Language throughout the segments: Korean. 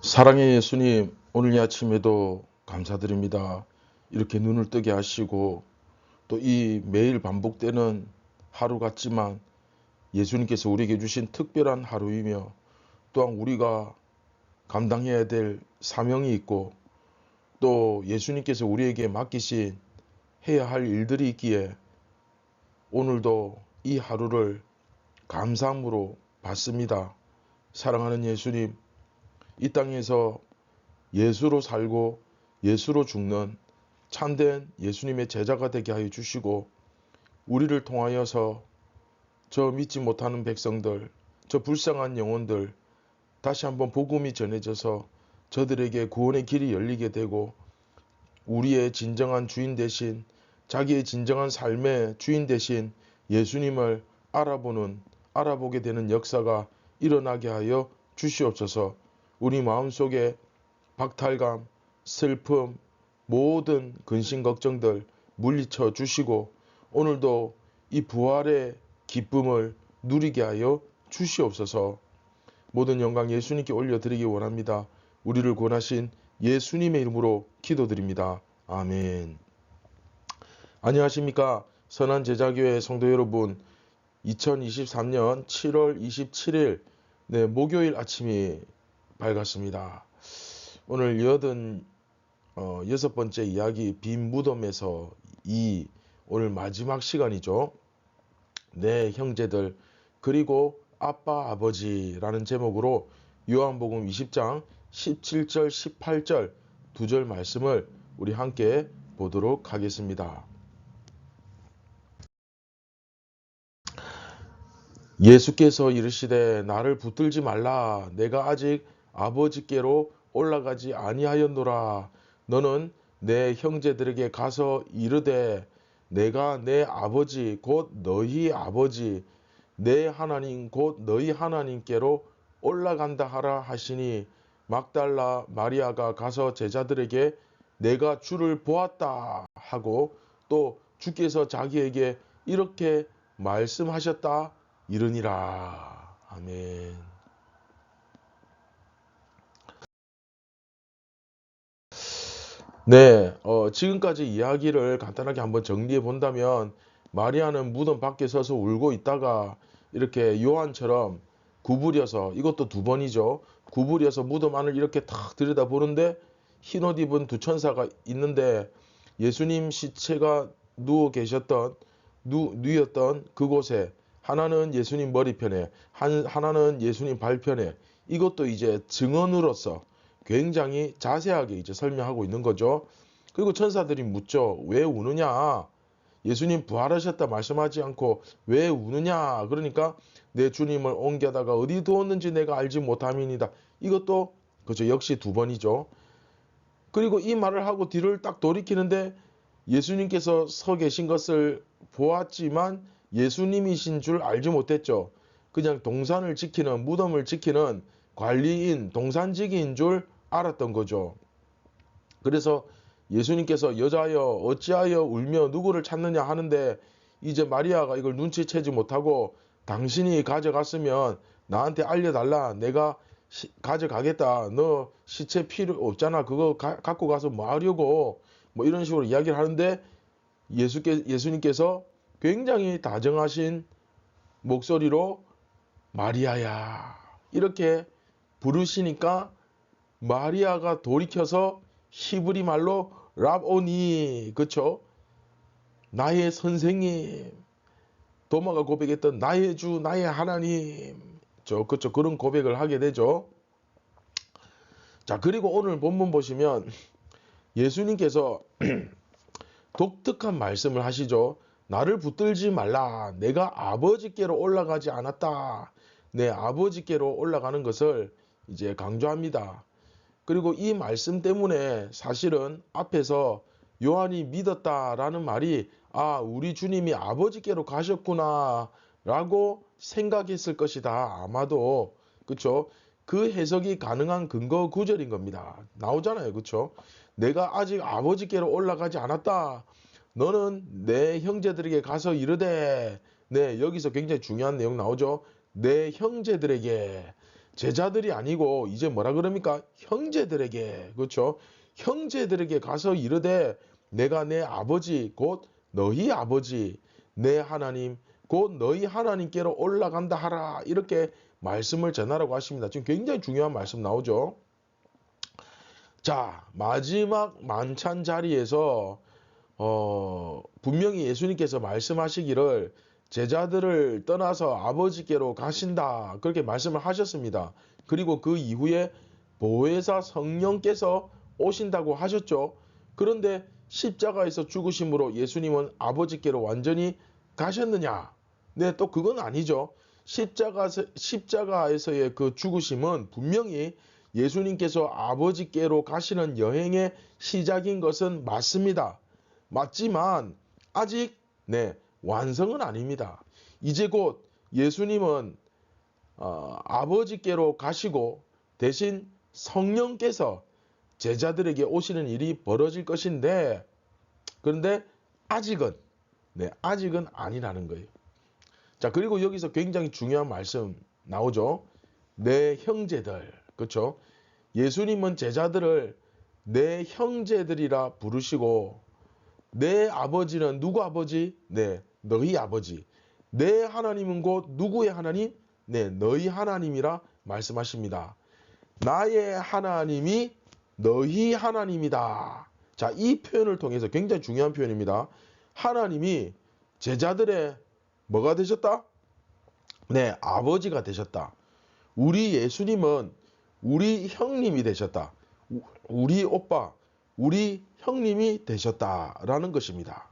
사랑의 예수님, 오늘 이 아침에도 감사드립니다. 이렇게 눈을 뜨게 하시고 또 이 매일 반복되는 하루 같지만 예수님께서 우리에게 주신 특별한 하루이며 또한 우리가 감당해야 될 사명이 있고 또 예수님께서 우리에게 맡기신 해야 할 일들이 있기에 오늘도 이 하루를 감사함으로 받습니다. 사랑하는 예수님, 이 땅에서 예수로 살고 예수로 죽는 참된 예수님의 제자가 되게 하여 주시고 우리를 통하여서 저 믿지 못하는 백성들, 저 불쌍한 영혼들 다시 한번 복음이 전해져서 저들에게 구원의 길이 열리게 되고 우리의 진정한 주인 대신 자기의 진정한 삶의 주인 대신 예수님을 알아보게 되는 역사가 일어나게 하여 주시옵소서. 우리 마음속에 박탈감, 슬픔, 모든 근심 걱정들 물리쳐 주시고 오늘도 이 부활의 기쁨을 누리게 하여 주시옵소서. 모든 영광 예수님께 올려드리기 원합니다. 우리를 구원하신 예수님의 이름으로 기도드립니다. 아멘. 안녕하십니까. 선한 제자교회 성도 여러분, 2023년 7월 27일 목요일 아침이 밝았습니다. 오늘 여섯 번째 이야기 빈 무덤에서 오늘 마지막 시간이죠. 내 형제들 그리고 아빠 아버지라는 제목으로 요한복음 20장 17절 18절 두 절 말씀을 우리 함께 보도록 하겠습니다. 예수께서 이르시되 나를 붙들지 말라. 내가 아직 아버지께로 올라가지 아니하였노라. 너는 내 형제들에게 가서 이르되 내가 내 아버지 곧 너희 아버지 내 하나님 곧 너희 하나님께로 올라간다 하라 하시니 막달라 마리아가 가서 제자들에게 내가 주를 보았다 하고 또 주께서 자기에게 이렇게 말씀하셨다 이르니라. 아멘. 네, 지금까지 이야기를 간단하게 한번 정리해 본다면 마리아는 무덤 밖에 서서 울고 있다가 이렇게 요한처럼 구부려서 이것도 두 번이죠. 구부려서 무덤 안을 이렇게 탁 들여다보는데 흰옷 입은 두 천사가 있는데 예수님 시체가 누였던 그곳에 하나는 예수님 머리편에 하나는 예수님 발편에 이것도 이제 증언으로서 굉장히 자세하게 이제 설명하고 있는 거죠. 그리고 천사들이 묻죠. 왜 우느냐? 예수님 부활하셨다 말씀하지 않고 왜 우느냐? 그러니까 내 주님을 옮겨다가 어디 두었는지 내가 알지 못함이니다. 이것도 그죠. 역시 두 번이죠. 그리고 이 말을 하고 뒤를 딱 돌이키는데 예수님께서 서 계신 것을 보았지만 예수님이신 줄 알지 못했죠. 그냥 무덤을 지키는 관리인, 동산지기인 줄 알았던 거죠. 그래서 예수님께서 여자여 어찌하여 울며 누구를 찾느냐 하는데 이제 마리아가 이걸 눈치채지 못하고 당신이 가져갔으면 나한테 알려달라. 내가 가져가겠다. 너 시체 필요 없잖아. 그거 갖고 가서 뭐 하려고 뭐 이런 식으로 이야기를 하는데 예수님께서 굉장히 다정하신 목소리로 마리아야 이렇게 부르시니까 마리아가 돌이켜서 히브리 말로 랍오니 그쵸? 나의 선생님 도마가 고백했던 나의 주 나의 하나님 그쵸? 그런 고백을 하게 되죠. 자 그리고 오늘 본문 보시면 예수님께서 독특한 말씀을 하시죠. 나를 붙들지 말라. 내가 아버지께로 올라가지 않았다. 내 아버지께로 올라가는 것을 이제 강조합니다. 그리고 이 말씀 때문에 사실은 앞에서 요한이 믿었다라는 말이 우리 주님이 아버지께로 가셨구나 라고 생각했을 것이다. 아마도 그쵸? 그 해석이 가능한 근거 구절인 겁니다. 나오잖아요. 그쵸? 내가 아직 아버지께로 올라가지 않았다. 너는 내 형제들에게 가서 이르되 여기서 굉장히 중요한 내용 나오죠. 내 형제들에게 제자들이 아니고 이제 뭐라 그럽니까? 형제들에게, 그렇죠? 형제들에게 가서 이르되 내가 내 아버지 곧 너희 아버지 내 하나님 곧 너희 하나님께로 올라간다 하라, 이렇게 말씀을 전하라고 하십니다. 지금 굉장히 중요한 말씀 나오죠. 자, 마지막 만찬 자리에서 분명히 예수님께서 말씀하시기를 제자들을 떠나서 아버지께로 가신다, 그렇게 말씀을 하셨습니다. 그리고 그 이후에 보혜사 성령께서 오신다고 하셨죠. 그런데 십자가에서 죽으심으로 예수님은 아버지께로 완전히 가셨느냐? 네, 또 그건 아니죠. 십자가에서의 그 죽으심은 분명히 예수님께서 아버지께로 가시는 여행의 시작인 것은 맞습니다. 맞지만 아직 완성은 아닙니다. 이제 곧 예수님은 아버지께로 가시고 대신 성령께서 제자들에게 오시는 일이 벌어질 것인데, 그런데 아직은 아니라는 거예요. 자, 그리고 여기서 굉장히 중요한 말씀 나오죠. 내 형제들, 그렇죠? 예수님은 제자들을 내 형제들이라 부르시고, 내 아버지는 누구 아버지? 네, 너희 아버지. 내 하나님은 곧 누구의 하나님? 네, 너희 하나님이라 말씀하십니다. 나의 하나님이 너희 하나님이다. 자, 이 표현을 통해서 굉장히 중요한 표현입니다. 하나님이 제자들의 뭐가 되셨다? 네, 아버지가 되셨다. 우리 예수님은 우리 형님이 되셨다. 우리 오빠, 우리 형님이 되셨다라는 것입니다.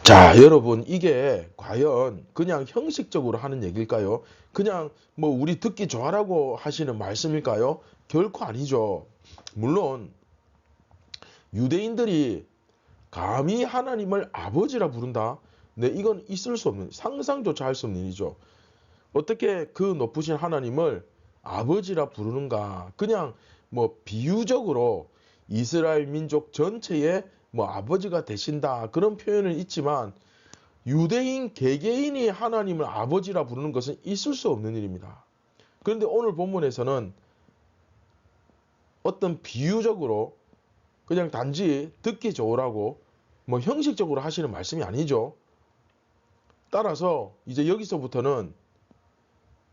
자, 여러분, 이게 과연 그냥 형식적으로 하는 얘기일까요? 그냥 뭐 우리 듣기 좋아라고 하시는 말씀일까요? 결코 아니죠. 물론 유대인들이 감히 하나님을 아버지라 부른다? 네, 이건 있을 수 없는, 상상조차 할 수 없는 일이죠. 어떻게 그 높으신 하나님을 아버지라 부르는가? 그냥 뭐 비유적으로 이스라엘 민족 전체에 뭐 아버지가 되신다, 그런 표현은 있지만 유대인 개개인이 하나님을 아버지라 부르는 것은 있을 수 없는 일입니다. 그런데 오늘 본문에서는 어떤 비유적으로 그냥 단지 듣기 좋으라고 뭐 형식적으로 하시는 말씀이 아니죠. 따라서 이제 여기서부터는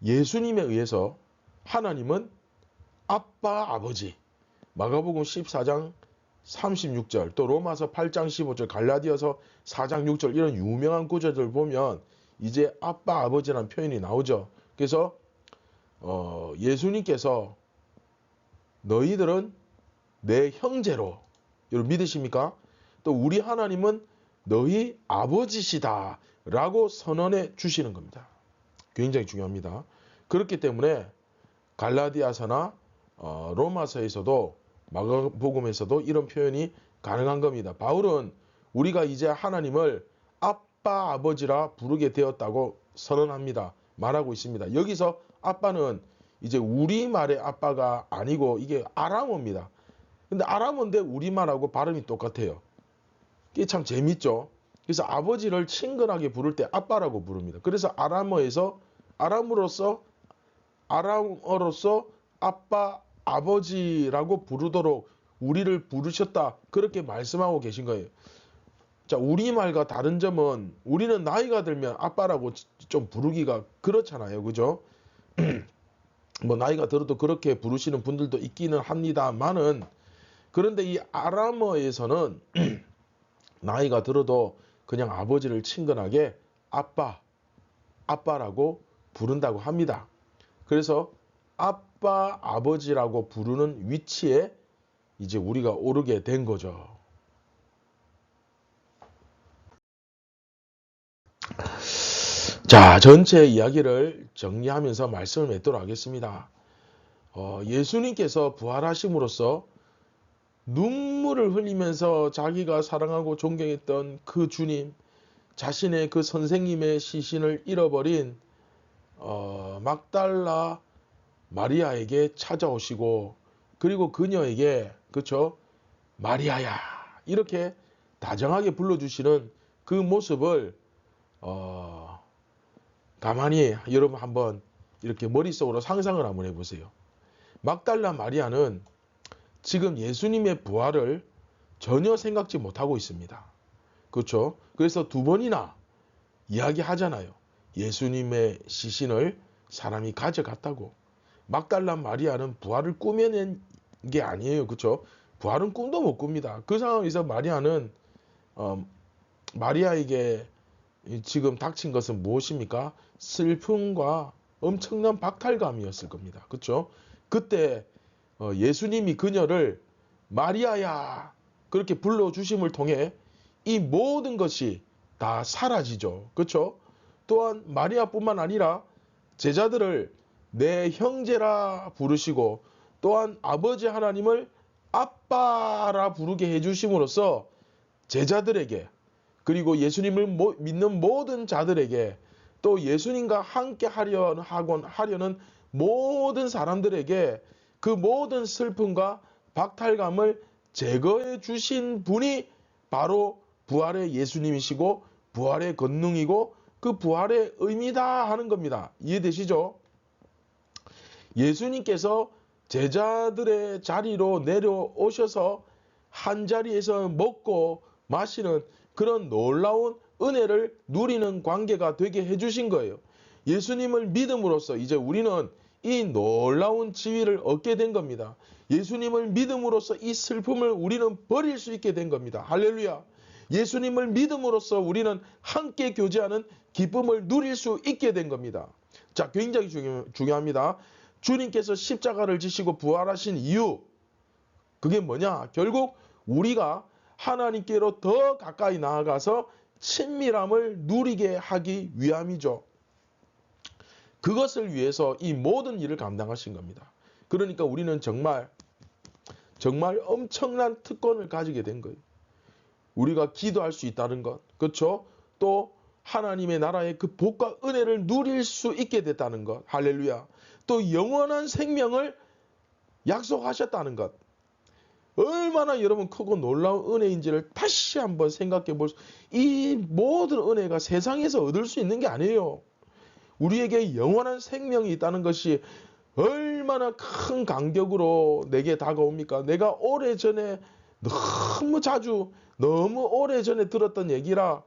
예수님에 의해서 하나님은 아빠, 아버지, 마가복음 14장 36절, 또 로마서 8장 15절, 갈라디아서 4장 6절, 이런 유명한 구절들 보면 이제 아빠, 아버지라는 표현이 나오죠. 그래서 예수님께서 너희들은 내 형제로, 여러분 믿으십니까? 또 우리 하나님은 너희 아버지시다 라고 선언해 주시는 겁니다. 굉장히 중요합니다. 그렇기 때문에 갈라디아서나 로마서에서도 마가복음에서도 이런 표현이 가능한 겁니다. 바울은 우리가 이제 하나님을 아빠, 아버지라 부르게 되었다고 선언합니다. 말하고 있습니다. 여기서 아빠는 이제 우리말의 아빠가 아니고 이게 아람어입니다. 근데 아람어인데 우리말하고 발음이 똑같아요. 이게 참 재밌죠. 그래서 아버지를 친근하게 부를 때 아빠라고 부릅니다. 그래서 아람어로서 아빠, 아버지라고 부르도록 우리를 부르셨다, 그렇게 말씀하고 계신 거예요. 자, 우리말과 다른 점은 우리는 나이가 들면 아빠라고 좀 부르기가 그렇잖아요. 그죠? 뭐 나이가 들어도 그렇게 부르시는 분들도 있기는 합니다만은, 그런데 이 아람어에서는 나이가 들어도 그냥 아버지를 친근하게 아빠라고 부른다고 합니다. 그래서 아빠, 아버지라고 부르는 위치에 이제 우리가 오르게 된 거죠. 자, 전체 이야기를 정리하면서 말씀을 맺도록 하겠습니다. 예수님께서 부활하심으로써 눈물을 흘리면서 자기가 사랑하고 존경했던 그 주님, 자신의 그 선생님의 시신을 잃어버린 막달라 마리아에게 찾아오시고, 그리고 그녀에게, 그쵸, 마리아야, 이렇게 다정하게 불러주시는 그 모습을 가만히 여러분 한번 이렇게 머릿속으로 상상을 한번 해보세요. 막달라 마리아는 지금 예수님의 부활을 전혀 생각지 못하고 있습니다. 그렇죠? 그래서 두 번이나 이야기하잖아요. 예수님의 시신을 사람이 가져갔다고. 막달라 마리아는 부활을 꾸며낸 게 아니에요. 그렇죠? 부활은 꿈도 못 꿉니다. 그 상황에서 마리아는 마리아에게 지금 닥친 것은 무엇입니까? 슬픔과 엄청난 박탈감이었을 겁니다. 그렇죠? 그때 예수님이 그녀를 마리아야 그렇게 불러주심을 통해 이 모든 것이 다 사라지죠. 그렇죠? 또한 마리아뿐만 아니라 제자들을 내 형제라 부르시고 또한 아버지 하나님을 아빠라 부르게 해주심으로써 제자들에게 그리고 예수님을 믿는 모든 자들에게 또 예수님과 함께 하려는 모든 사람들에게 그 모든 슬픔과 박탈감을 제거해 주신 분이 바로 부활의 예수님이시고 부활의 권능이고 그 부활의 의미다 하는 겁니다. 이해되시죠? 예수님께서 제자들의 자리로 내려오셔서 한자리에서 먹고 마시는 그런 놀라운 은혜를 누리는 관계가 되게 해주신 거예요. 예수님을 믿음으로써 이제 우리는 이 놀라운 지위를 얻게 된 겁니다. 예수님을 믿음으로써 이 슬픔을 우리는 버릴 수 있게 된 겁니다. 할렐루야. 예수님을 믿음으로써 우리는 함께 교제하는 기쁨을 누릴 수 있게 된 겁니다. 자, 굉장히 중요합니다. 주님께서 십자가를 지시고 부활하신 이유, 그게 뭐냐? 결국 우리가 하나님께로 더 가까이 나아가서 친밀함을 누리게 하기 위함이죠. 그것을 위해서 이 모든 일을 감당하신 겁니다. 그러니까 우리는 정말 엄청난 특권을 가지게 된 거예요. 우리가 기도할 수 있다는 것, 그렇죠? 또 하나님의 나라의 그 복과 은혜를 누릴 수 있게 됐다는 것, 할렐루야. 또 영원한 생명을 약속하셨다는 것, 얼마나 여러분 크고 놀라운 은혜인지를 다시 한번 생각해 볼 수, 이 모든 은혜가 세상에서 얻을 수 있는 게 아니에요. 우리에게 영원한 생명이 있다는 것이 얼마나 큰 간격으로 내게 다가옵니까? 내가 오래전에 너무 자주 너무 오래전에 들었던 얘기라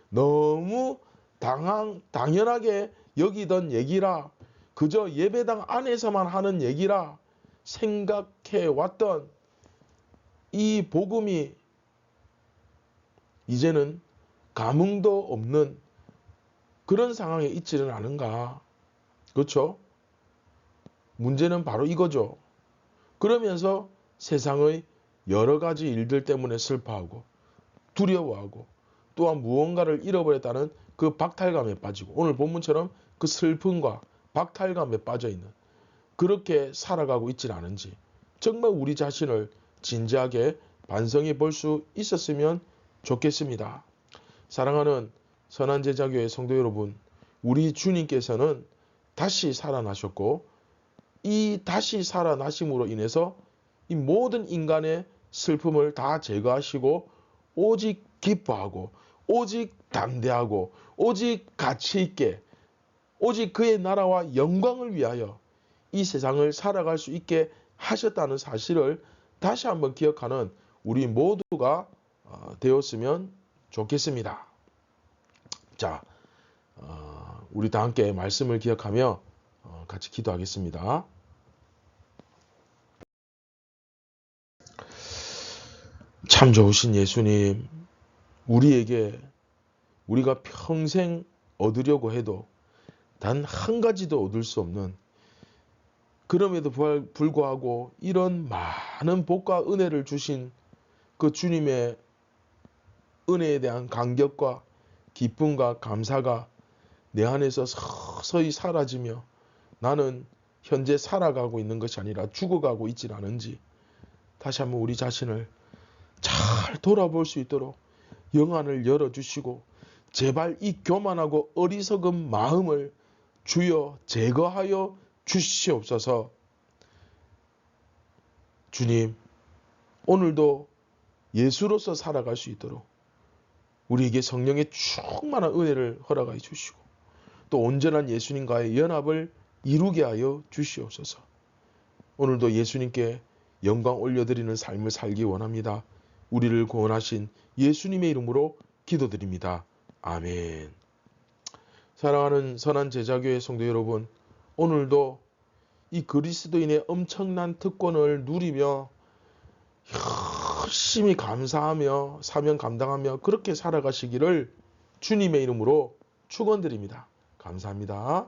너무 당연하게 여기던 얘기라 그저 예배당 안에서만 하는 얘기라 생각해 왔던 이 복음이 이제는 감흥도 없는 그런 상황에 있지는 않은가. 그렇죠? 문제는 바로 이거죠. 그러면서 세상의 여러 가지 일들 때문에 슬퍼하고 두려워하고 또한 무언가를 잃어버렸다는 그 박탈감에 빠지고 오늘 본문처럼 그 슬픔과 박탈감에 빠져있는 그렇게 살아가고 있지는 않은지 정말 우리 자신을 진지하게 반성해 볼 수 있었으면 좋겠습니다. 사랑하는 선한제자교회 성도 여러분, 우리 주님께서는 다시 살아나셨고 이 다시 살아나심으로 인해서 이 모든 인간의 슬픔을 다 제거하시고 오직 기뻐하고 오직 담대하고 오직 가치 있게 오직 그의 나라와 영광을 위하여 이 세상을 살아갈 수 있게 하셨다는 사실을 다시 한번 기억하는 우리 모두가 되었으면 좋겠습니다. 자, 우리 다 함께 말씀을 기억하며 같이 기도하겠습니다. 참 좋으신 예수님, 우리에게 우리가 평생 얻으려고 해도 단 한 가지도 얻을 수 없는 그럼에도 불구하고 이런 많은 복과 은혜를 주신 그 주님의 은혜에 대한 감격과 기쁨과 감사가 내 안에서 서서히 사라지며 나는 현재 살아가고 있는 것이 아니라 죽어가고 있질 않은지 다시 한번 우리 자신을 잘 돌아볼 수 있도록 영안을 열어주시고 제발 이 교만하고 어리석은 마음을 주여 제거하여 주시옵소서. 주님, 오늘도 예수로서 살아갈 수 있도록 우리에게 성령의 충만한 은혜를 허락하여 주시고 또 온전한 예수님과의 연합을 이루게 하여 주시옵소서. 오늘도 예수님께 영광 올려드리는 삶을 살기 원합니다. 우리를 구원하신 예수님의 이름으로 기도드립니다. 아멘. 사랑하는 선한 제자교회 성도 여러분, 오늘도 이 그리스도인의 엄청난 특권을 누리며 열심히 감사하며 사명 감당하며 그렇게 살아가시기를 주님의 이름으로 축원드립니다. 감사합니다.